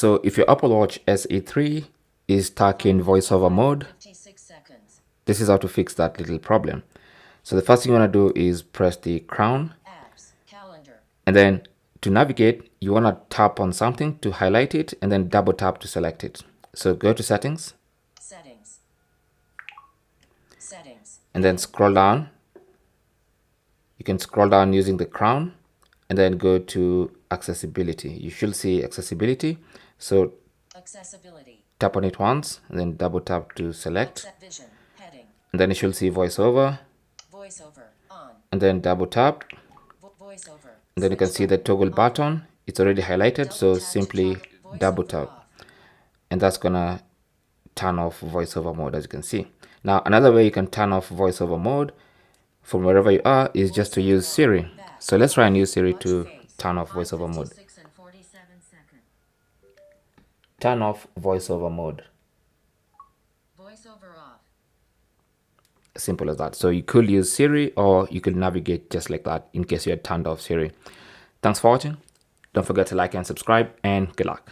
So if your Apple Watch SE3 is stuck in voiceover mode, this is how to fix that little problem. So the first thing you want to do is press the crown, and then to navigate, you want to tap on something to highlight it, and then double tap to select it. So go to settings, and then scroll down. You can scroll down using the crown, and then go to accessibility. You should see accessibility. So tap on it once, and then double tap to select, and then you should see voiceover, and then double tap, and then you can see the toggle button. It's already highlighted, so simply double tap, and that's gonna turn off voiceover mode, as you can see. Now another way you can turn off voiceover mode from wherever you are is just to use Siri. So let's try and use Siri to turn off voiceover mode. Turn off voiceover mode. Voiceover off. Simple as that. So you could use Siri, or you could navigate just like that in case you had turned off Siri. Thanks for watching. Don't forget to like and subscribe, and good luck.